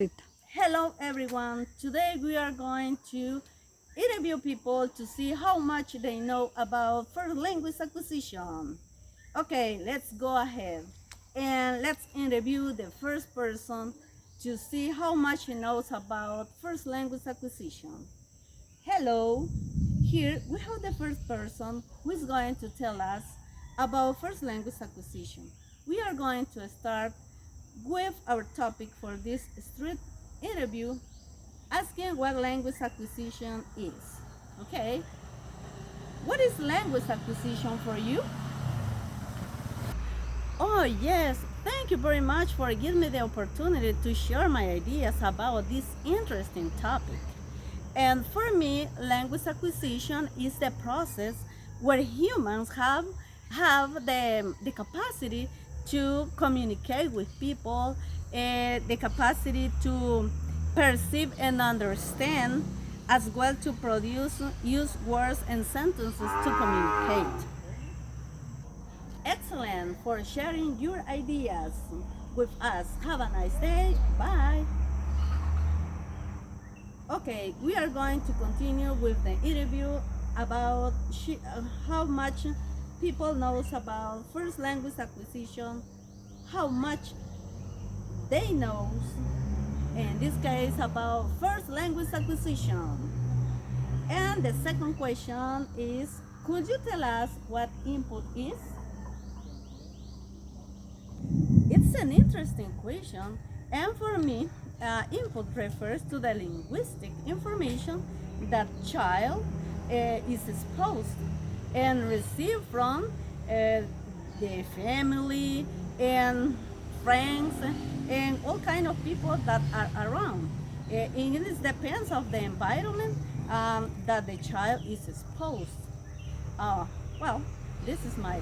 Hello everyone. Today we are going to interview people to see how much they know about first language acquisition. Okay, let's go ahead and let's interview the first person to see how much he knows about first language acquisition. Hello. Here we have the first person who is going to tell us about first language acquisition. We are going to start with our topic for this street interview, asking what language acquisition is. Okay, what is language acquisition for you? Oh, yes, thank you very much for giving me the opportunity to share my ideas about this interesting topic. And for me, language acquisition is the process where humans have the capacity to communicate with people, the capacity to perceive and understand, as well to produce, use words and sentences to communicate. Excellent for sharing your ideas with us. Have a nice day. Bye. Okay, we are going to continue with the interview about how much people knows about first language acquisition, how much they knows, in this case about first language acquisition. And the second question is, could you tell us what input is? It's an interesting question, and for me, input refers to the linguistic information that child is exposed and receive from the family and friends and all kind of people that are around. And it depends of the environment that the child is exposed. Uh, well, this is my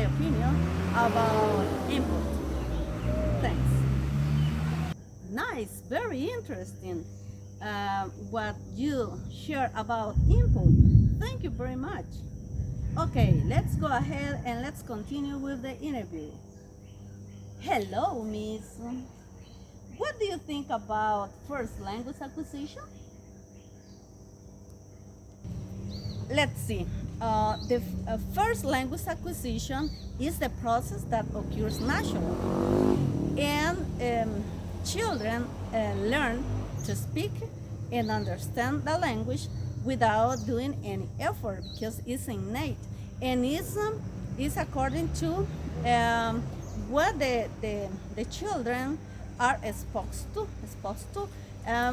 opinion about input. Thanks. Nice, very interesting what you share about input. Thank you very much. Okay, let's go ahead and let's continue with the interview. Hello, Miss. What do you think about first language acquisition? Let's see. The first language acquisition is the process that occurs naturally, and children learn to speak and understand the language without doing any effort because it's innate and is according to what the children are exposed to.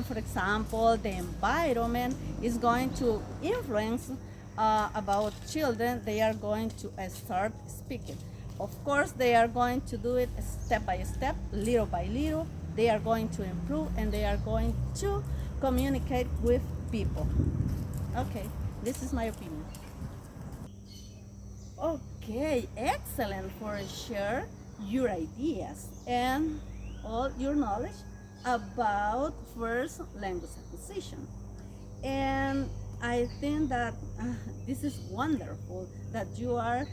For example, the environment is going to influence about children. They are going to start speaking. Of course, they are going to do it step by step, little by little. They are going to improve and they are going to communicate with people. Okay, this is my opinion. Okay, excellent for share your ideas and all your knowledge about first language acquisition. And I think that this is wonderful that you are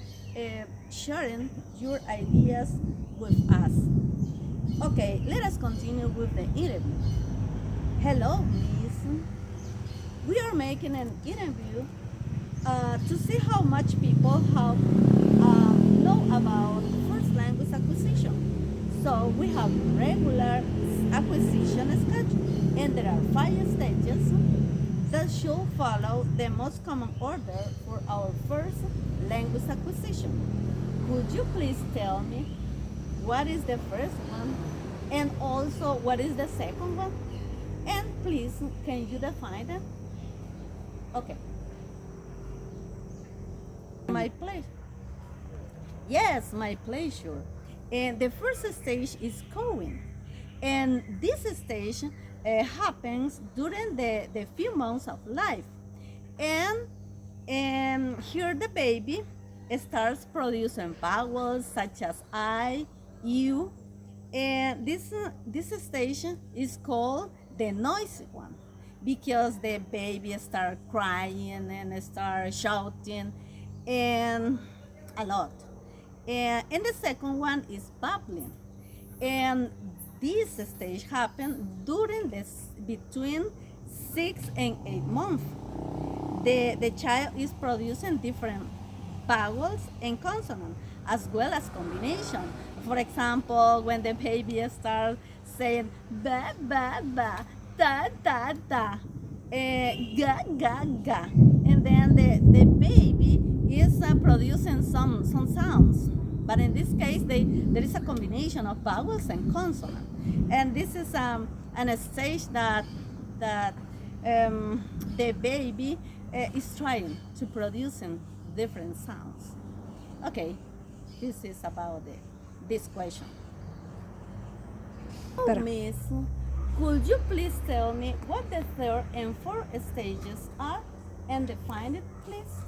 sharing your ideas with us. Okay, let us continue with the interview. Hello, Miss. We are making an interview to see how much people have know about first language acquisition. So we have regular acquisition schedule, and there are 5 stages that should follow the most common order for our first language acquisition. Could you please tell me what is the first one and also what is the second one? And please, can you define them? Okay. My pleasure. Yes, my pleasure. And the first stage is cowing. And this stage happens during the few months of life. And here the baby starts producing vowels such as I, you, and this stage is called the noisy one because the baby start crying and start shouting and a lot. And the second one is babbling. And this stage happens during between 6 and 8 months. The child is producing different vowels and consonants as well as combination. For example, when the baby starts saying ba ba ba, ta ta ta, ga ga ga, and then the baby is producing some sounds. But in this case, there is a combination of vowels and consonants, and this is an stage that the baby is trying to producing different sounds. Okay, this is about this question. Pero- Miss, could you please tell me what the third and fourth stages are and define it, please?